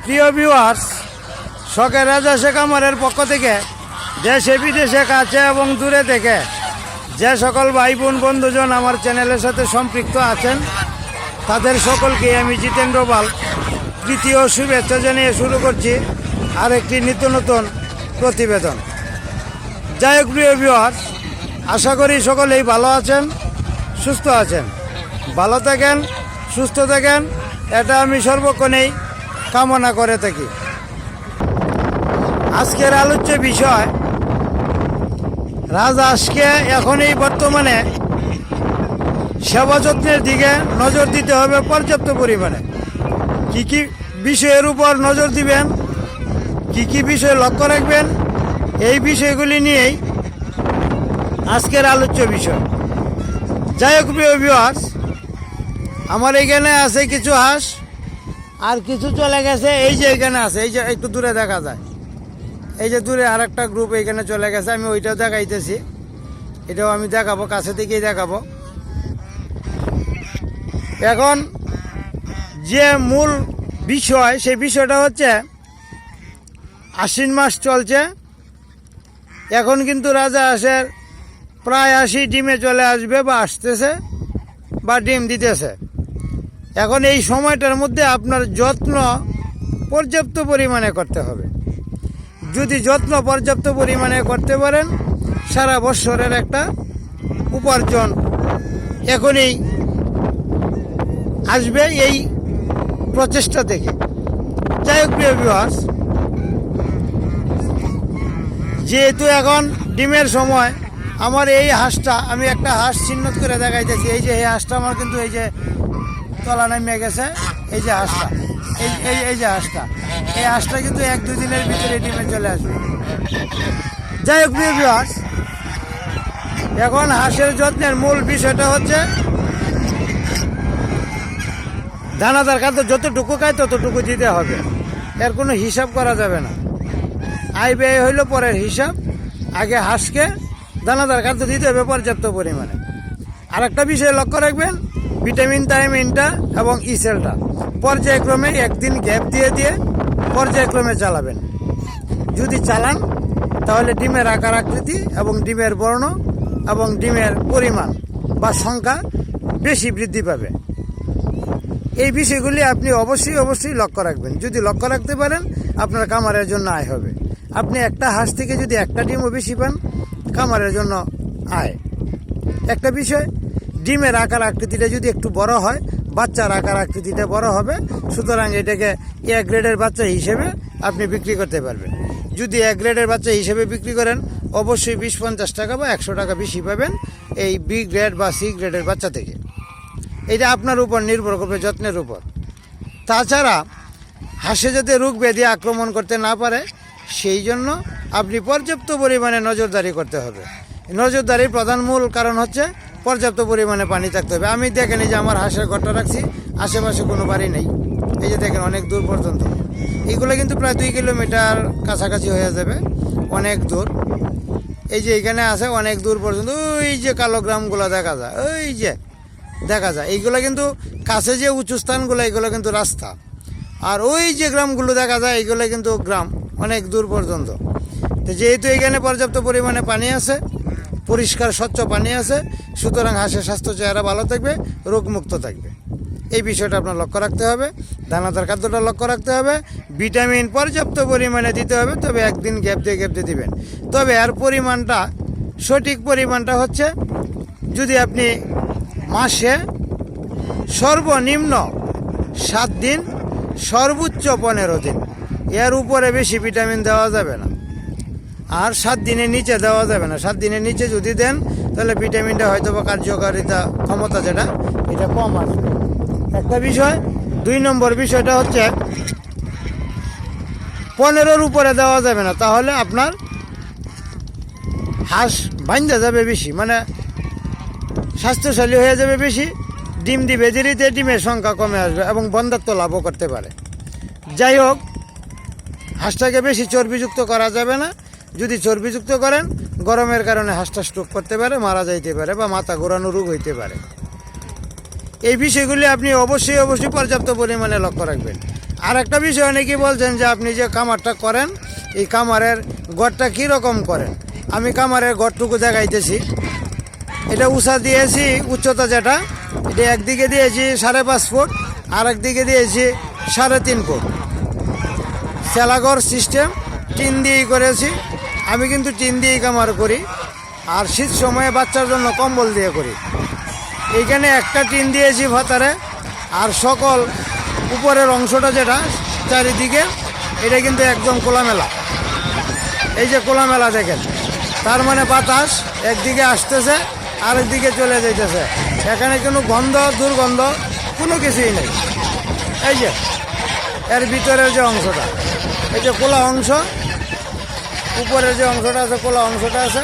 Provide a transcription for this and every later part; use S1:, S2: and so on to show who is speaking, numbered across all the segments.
S1: প্রিয় ভিউয়ার্স, শখের রাজা শেখ আমারের পক্ষ থেকে দেশে বিদেশে কাছে এবং দূরে থেকে যে সকল ভাই বোন বন্ধুজন আমার চ্যানেলের সাথে সম্পৃক্ত আছেন তাদের সকলকে আমি জিতেন্দ্র পাল তৃতীয় শুভেচ্ছা জানিয়ে শুরু করছি আরেকটি নিত্য নতুন প্রতিবেদন। যাই হোক প্রিয় ভিউয়ার্স, আশা করি সকলেই ভালো আছেন, সুস্থ আছেন। ভালো থাকেন, সুস্থ থাকেন, এটা আমি সর্বক্ষণেই কামনা করে থাকি। আজকের আলোচ্য বিষয়, রাজহাঁসকে এখন এই বর্তমানে সেবা যত্নের দিকে নজর দিতে হবে পর্যাপ্ত পরিমাণে। কি কি বিষয়ের উপর নজর দিবেন, কি কি বিষয় লক্ষ্য রাখবেন, এই বিষয়গুলি নিয়েই আজকের আলোচ্য বিষয়। যাই হোক প্রিয় ভিউয়ার্স, আমার এখানে আছে কিছু হাঁস, আর কিছু চলে গেছে এই যে এখানে আছে, এই যে একটু দূরে দেখা যায়, এই যে দূরে আর একটা গ্রুপ এইখানে চলে গেছে। আমি ওইটাও দেখাইতেছি, এটাও আমি দেখাবো, কাছে থেকেই দেখাবো। এখন যে মূল বিষয়, সেই বিষয়টা হচ্ছে আশ্বিন মাস চলছে। এখন কিন্তু রাজহাঁসের প্রায় 80 ডিমে চলে আসবে বা আসতেছে বা ডিম দিতেছে। এখন এই সময়টার মধ্যে আপনার যত্ন পর্যাপ্ত পরিমাণে করতে হবে। যদি যত্ন পর্যাপ্ত পরিমাণে করতে পারেন, সারা বছরের একটা উপার্জন এখনই আসবে এই প্রচেষ্টা থেকে। যাই হোক প্রিয় ভিউয়ার্স, যেহেতু এখন ডিমের সময়, আমার এই হাঁসটা, আমি একটা হাঁস চিহ্নিত করে দেখাইতেছি। এই যে এই হাঁসটা আমার কিন্তু এই যে তলা নামিয়ে গেছে, এই যে হাঁসটা, এই যে হাঁসটা, এই হাঁসটা কিন্তু 1-2 দিনের ভিতরে ডিমে চলে আসবে। যাই হোক প্রিয় ভিউয়ার্স, এখন হাঁসের যত্নের মূল বিষয়টা হচ্ছে দানাদার খাদ্য যতটুকু খায় ততটুকু দিতে হবে। এর কোনো হিসাব করা যাবে না। আয় ব্যয় হইল পরের হিসাব। আগে হাঁসকে দানাদার খাদ্য দিতে হবে পর্যাপ্ত পরিমাণে। আর একটা বিষয় লক্ষ্য রাখবেন, ভিটামিন থায়ামিনটা এবং ইসেলটা পর্যায়ক্রমে একদিন গ্যাপ দিয়ে দিয়ে পর্যায়ক্রমে চালাবেন। যদি চালান তাহলে ডিমের আকার আকৃতি এবং ডিমের বর্ণ এবং ডিমের পরিমাণ বা সংখ্যা বেশি বৃদ্ধি পাবে। এই বিষয়গুলি আপনি অবশ্যই লক্ষ্য রাখবেন। যদি লক্ষ্য রাখতে পারেন, আপনার খামারের জন্য আয় হবে। আপনি একটা হাঁস থেকে যদি একটা ডিমও বেশি পান, খামারের জন্য আয়। একটা বিষয়, ডিমের আকার আকৃতিটা যদি একটু বড় হয়, বাচ্চার আকার আকৃতিটা বড় হবে। সুতরাং এটাকে এ গ্রেডের বাচ্চা হিসেবে আপনি বিক্রি করতে পারবেন। যদি এ গ্রেডের বাচ্চা হিসেবে বিক্রি করেন, অবশ্যই 20-50 টাকা বা 100 টাকা বেশি পাবেন এই বি গ্রেড বা সি গ্রেডের বাচ্চা থেকে। এটা আপনার উপর নির্ভর করবে, যত্নের উপর। তাছাড়া হাঁসে যাতে রোগ ব্যাধি আক্রমণ করতে না পারে, সেই জন্য আপনি পর্যাপ্ত পরিমাণে নজরদারি করতে হবে। নজরদারির প্রধান মূল কারণ হচ্ছে পর্যাপ্ত পরিমাণে পানি থাকতে হবে। আমি দেখেন, এই যে আমার হাঁসের ঘরটা রাখছি, আশেপাশে কোনো বাড়ি নেই। এই যে দেখেন, অনেক দূর পর্যন্ত। এইগুলো কিন্তু প্রায় 2 কিলোমিটার কাছাকাছি হয়ে যাবে, অনেক দূর। এই যে এইখানে আছে অনেক দূর পর্যন্ত, ওই যে কালো গ্রামগুলো দেখা যায়, ওই যে দেখা যায়। এইগুলো কিন্তু কাছে যে উঁচু স্থানগুলো, এইগুলো কিন্তু রাস্তা। আর ওই যে গ্রামগুলো দেখা যায়, এইগুলো কিন্তু গ্রাম, অনেক দূর পর্যন্ত। তো যেহেতু এখানে পর্যাপ্ত পরিমাণে পানি আছে, পরিষ্কার স্বচ্ছ পানি আছে, সুতরাং হাঁসের স্বাস্থ্য চেহারা ভালো থাকবে, রোগমুক্ত থাকবে। এই বিষয়টা আপনার লক্ষ্য রাখতে হবে। দানাদার খাদ্যটা লক্ষ্য রাখতে হবে। ভিটামিন পর্যাপ্ত পরিমাণে দিতে হবে, তবে একদিন গ্যাপ দিয়ে দিবেন। তবে এর পরিমাণটা, সঠিক পরিমাণটা হচ্ছে, যদি আপনি মাসে সর্বনিম্ন 7 দিন, সর্বোচ্চ 15 দিন, এর উপরে বেশি ভিটামিন দেওয়া যাবে না। আর 7 দিনের নিচে দেওয়া যাবে না। 7 দিনের নিচে যদি দেন, তাহলে ভিটামিনটা হয়তো বা কার্যকারিতা ক্ষমতা যেটা, এটা কম আসবে। একটা বিষয়। 2 নম্বর বিষয়টা হচ্ছে 15-র উপরে দেওয়া যাবে না, তাহলে আপনার হাঁস ভাঙতে যাবে বেশি, মানে স্বাস্থ্যশালী হয়ে যাবে বেশি, ডিম দিবে দেরিতে, ডিমের সংখ্যা কমে আসবে এবং বন্ধাত্ম লাভও করতে পারে। যাই হোক, হাঁসটাকে বেশি চর্বিযুক্ত করা যাবে না। যদি চর্বিযুক্ত করেন, গরমের কারণে হাঁসটা স্ট্রোক করতে পারে, মারা যাইতে পারে বা মাথা ঘোরানো রোগ হইতে পারে। এই বিষয়গুলি আপনি অবশ্যই পর্যাপ্ত পরিমাণে লক্ষ্য রাখবেন। আর একটা বিষয় অনেকেই বলছেন যে আপনি যে কামারটা করেন এই কামারের গড়টা কীরকম করেন। আমি কামারের গড়টুকু দেখাইতেছি। এটা উঁচা দিয়েছি, উচ্চতা যেটা এটা একদিকে দিয়েছি 5.5 ফুট, আর একদিকে দিয়েছি 3.5 ফুট। সেলাগর সিস্টেম টিন দিয়েই করেছি। আমি কিন্তু টিন দিয়েই কামার করি, আর শীত সময়ে বাচ্চার জন্য কম্বল দিয়ে করি। এইখানে একটা টিন দিয়েছি ভাতারে, আর সকল উপরের অংশটা যেটা চারিদিকে এটা কিন্তু একদম খোলামেলা। এই যে খোলামেলা দেখেন, তার মানে বাতাস একদিকে আসতেছে আরেকদিকে চলে যাইতেছে। এখানে কোনো গন্ধ দুর্গন্ধ কোনো কিছুই নেই। এই যে এর ভিতরের যে অংশটা, এই যে খোলা অংশ, উপরের যে অংশটা আছে খোলা অংশটা আছে,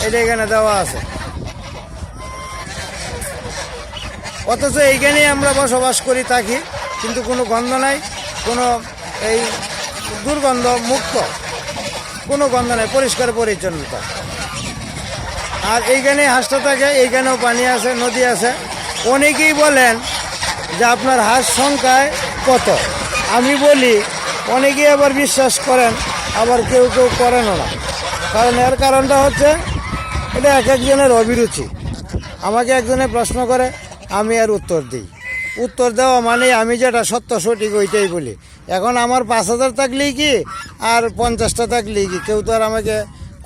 S1: এটা এখানে দেওয়া আছে। অথচ এইখানেই আমরা বসবাস করি থাকি, কিন্তু কোনো গন্ধ নাই, কোনো এই দুর্গন্ধ মুক্ত কোনো গন্ধ নাই, পরিষ্কার পরিচ্ছন্নতা। আর এইখানে হাঁসটা থাকে, এইখানেও পানি আছে, নদী আছে। অনেকেই বলেন যে আপনার হাঁস সংখ্যায় কত। আমি বলি, অনেকেই আবার বিশ্বাস করেন, আবার কেউ কেউ করেনও না। কারণ এর কারণটা হচ্ছে এটা এক একজনের অভিরুচি। আমাকে একজনে প্রশ্ন করে, আমি আর উত্তর দিই। উত্তর দেওয়া মানে আমি যেটা সত্য সঠিক ওইটাই বলি। এখন আমার 5,000 থাকলেই কি আর 50টা থাকলেই কি, কেউ তো আর আমাকে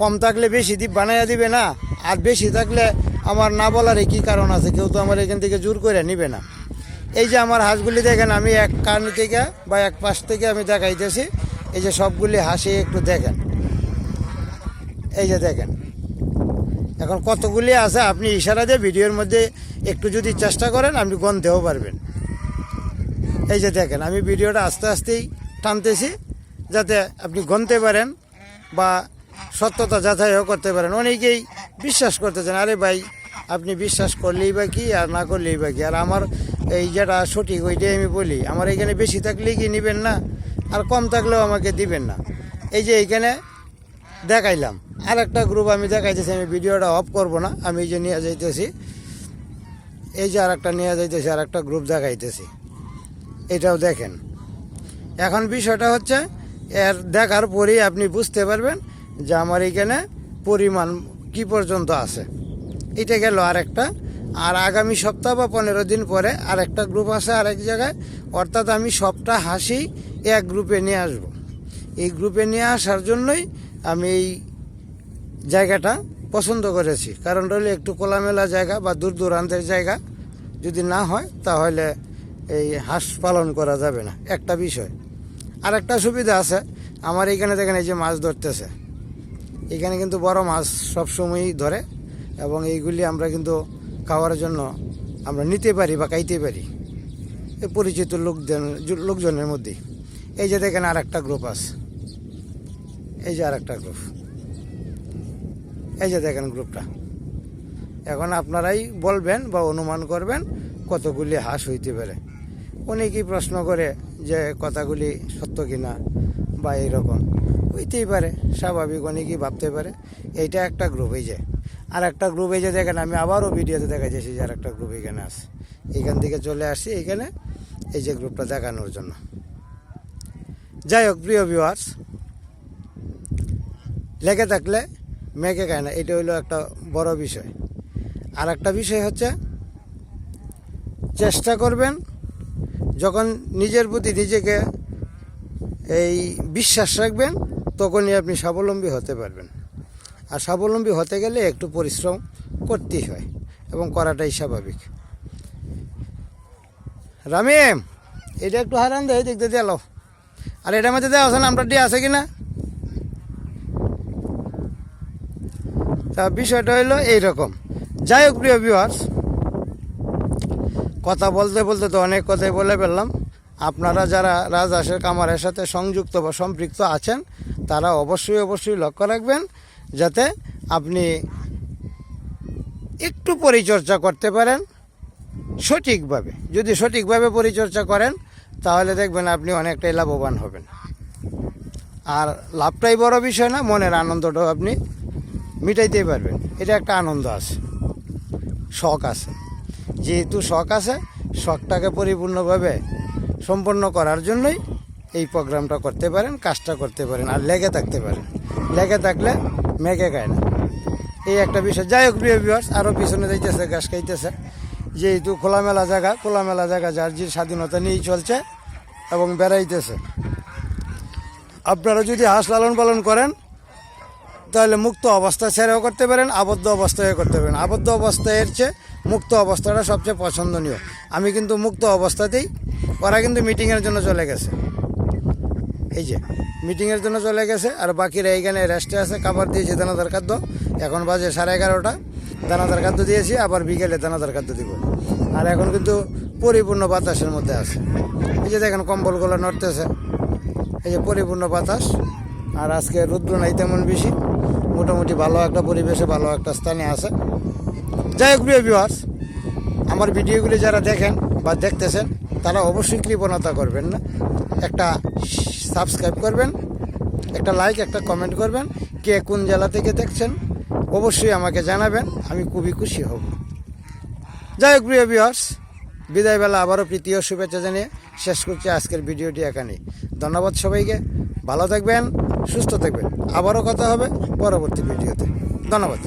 S1: কম থাকলে বেশি বানাইয়া দিবে না, আর বেশি থাকলে আমার না বলার কি কারণ আছে, কেউ তো আমার এখান থেকে জোর করে নিবে না। এই যে আমার হাঁসগুলি দেখেন, আমি এক কান থেকে বা এক পাশ থেকে আমি দেখাইতেছি। এই যে সবগুলি হাসি একটু দেখেন, এই যে দেখেন এখন কতগুলি আছে। আপনি ইশারা দিয়ে ভিডিওর মধ্যে একটু যদি চেষ্টা করেন আপনি গনতেও পারবেন। এই যে দেখেন, আমি ভিডিওটা আস্তে আস্তেই টানতেছি যাতে আপনি গনতে পারেন বা সত্যতা যাচাইও করতে পারেন। অনেকেই বিশ্বাস করতেছেন, আরে ভাই আপনি বিশ্বাস করলেই বা কি আর না করলেই বা কি, আর আমার এই যেটা সঠিক ওইটাই আমি বলি। আমার এখানে বেশি থাকলেই কি নেবেন না, আর কম থাকলেও আমাকে দিবেন না। এই যে এইখানে দেখাইলাম আর একটা গ্রুপ আমি দেখাইতেছি, আমি ভিডিওটা অফ করব না, আমি এই যে নিয়ে যাইতেছি, এই যে আর একটা নিয়ে যাইতেছি, আর একটা গ্রুপ দেখাইতেছি, এটাও দেখেন। এখন বিষয়টা হচ্ছে এর দেখার পরেই আপনি বুঝতে পারবেন যে আমার এইখানে পরিমাণ কি পর্যন্ত আছে। এটা গেল আরেকটা। আর আগামী সপ্তাহ বা 15 দিন পরে আরেকটা গ্রুপ আছে আরেক জায়গায়, অর্থাৎ আমি সবটা হাসি এক গ্রুপে নিয়ে আসব। এই গ্রুপে নিয়ে আসার জন্যই আমি এই জায়গাটা পছন্দ করেছি। কারণ হলো একটু খোলামেলা জায়গা বা দূর দূরান্তের জায়গা যদি না হয় তাহলে এই হাঁস পালন করা যাবে না, একটা বিষয়। আর একটা সুবিধা আছে, আমার এইখানে দেখেন এই যে মাছ ধরতেছে, এখানে কিন্তু বড় মাছ সবসময়ই ধরে, এবং এইগুলি আমরা কিন্তু খাওয়ার জন্য আমরা নিতে পারি বা খাইতে পারি এই পরিচিত লোকজনের মধ্যেই। এই যে দেখেন আর একটা গ্রুপ আছে, এই যে আর একটা গ্রুপ, এই যে দেখেন গ্রুপটা। এখন আপনারাই বলবেন বা অনুমান করবেন কতগুলি হাঁস হইতে পারে। অনেকেই প্রশ্ন করে যে কথাগুলি সত্য কিনা বা এইরকম, হইতেই পারে, স্বাভাবিক, অনেকেই ভাবতে পারে। এইটা একটা গ্রুপ। এই যে আর একটা গ্রুপ, এই যে দেখেন আমি আবারও ভিডিওতে দেখাইতেছি যে আর একটা গ্রুপ এখানে আছে। এখান থেকে চলে আসছি এইখানে এই যে গ্রুপটা দেখানোর জন্য। যাই হোক প্রিয় ভিউয়ার্স, লেগে থাকলে মেঘে খায় না, এটা হইলো একটা বড় বিষয়। আর একটা বিষয় হচ্ছে চেষ্টা করবেন যখন নিজের প্রতি নিজেকে এই বিশ্বাস রাখবেন তখনই আপনি স্বাবলম্বী হতে পারবেন। আর স্বাবলম্বী হতে গেলে একটু পরিশ্রম করতেই হয় এবং করাটাই স্বাভাবিক। রামিম, এটা একটু হারান দেয় দেখতে দিয়ে এলো। আর এটার মধ্যে দেওয়া আছে নামটা দিয়ে আছে কিনা। তা বিষয়টা হইলো এইরকম। যাই হোক প্রিয় ভিউয়ার্স, কথা বলতে বলতে তো অনেক কথাই বলে ফেললাম। আপনারা যারা রাজহাঁসের খামারের সাথে সংযুক্ত বা সম্পৃক্ত আছেন তারা অবশ্যই লক্ষ্য রাখবেন যাতে আপনি একটু পরিচর্যা করতে পারেন সঠিকভাবে। যদি সঠিকভাবে পরিচর্যা করেন তাহলে দেখবেন আপনি অনেকটাই লাভবান হবেন। আর লাভটাই বড় বিষয় না, মনের আনন্দটাও আপনি মিটাইতেই পারবেন। এটা একটা আনন্দ আছে, শখ আছে। যেহেতু শখ আছে, শখটাকে পরিপূর্ণভাবে সম্পন্ন করার জন্যই এই প্রোগ্রামটা করতে পারেন, কাজটা করতে পারেন, আর লেগে থাকতে পারেন। লেগে থাকলে মেঘে গায় না, এই একটা বিষয়। যাই হোক প্রিয় ভিউয়ার্স, আরও পিছনে যাইতেছে, ঘাস খাইতেছে। যেহেতু খোলামেলা জায়গা যার যে স্বাধীনতা নিয়েই চলছে এবং বেড়াইতেছে। আপনারা যদি হাঁস লালন পালন করেন তাহলে মুক্ত অবস্থায় ছেড়েও করতে পারেন, আবদ্ধ অবস্থায় করতে পারেন। আবদ্ধ অবস্থায়ের চেয়ে মুক্ত অবস্থাটা সবচেয়ে পছন্দনীয়। আমি কিন্তু মুক্ত অবস্থাতেই, ওরা কিন্তু মিটিংয়ের জন্য চলে গেছে, এই যে মিটিংয়ের জন্য চলে গেছে, আর বাকিরা এইখানে রেস্টে আছে। খাবার দিয়েছি দানাদার খাদ্য, এখন বাজে 11:30, দানাদার খাদ্য দিয়েছি, আবার বিকেলে দানাদার খাদ্য দিব। আর এখন কিন্তু পরিপূর্ণ বাতাসের মধ্যে আছে, এই যে দেখেন কম্বলগুলো নড়তেছে, এই যে পরিপূর্ণ বাতাস। আর আজকে রৌদ্র নাই তেমন বেশি, মোটামুটি ভালো একটা পরিবেশে, ভালো একটা স্থানে আছে। যাই হোক প্রিয় ভিউয়ার্স, আমার ভিডিওগুলি যারা দেখেন বা দেখতেছেন তারা অবশ্যই কৃপণতা করবেন না, একটা সাবস্ক্রাইব করবেন, একটা লাইক, একটা কমেন্ট করবেন। কে কোন জেলা থেকে দেখছেন অবশ্যই আমাকে জানাবেন, আমি খুবই খুশি হব। যাই হোক প্রিয় ভিউয়ার্স, বিদায়বেলা আবারও প্রীতি ও শুভেচ্ছা জানিয়ে শেষ করছি আজকের ভিডিওটি এখানেই। ধন্যবাদ সবাইকে, ভালো থাকবেন, সুস্থ থাকবেন। আবারও কথা হবে পরবর্তী ভিডিওতে। ধন্যবাদ।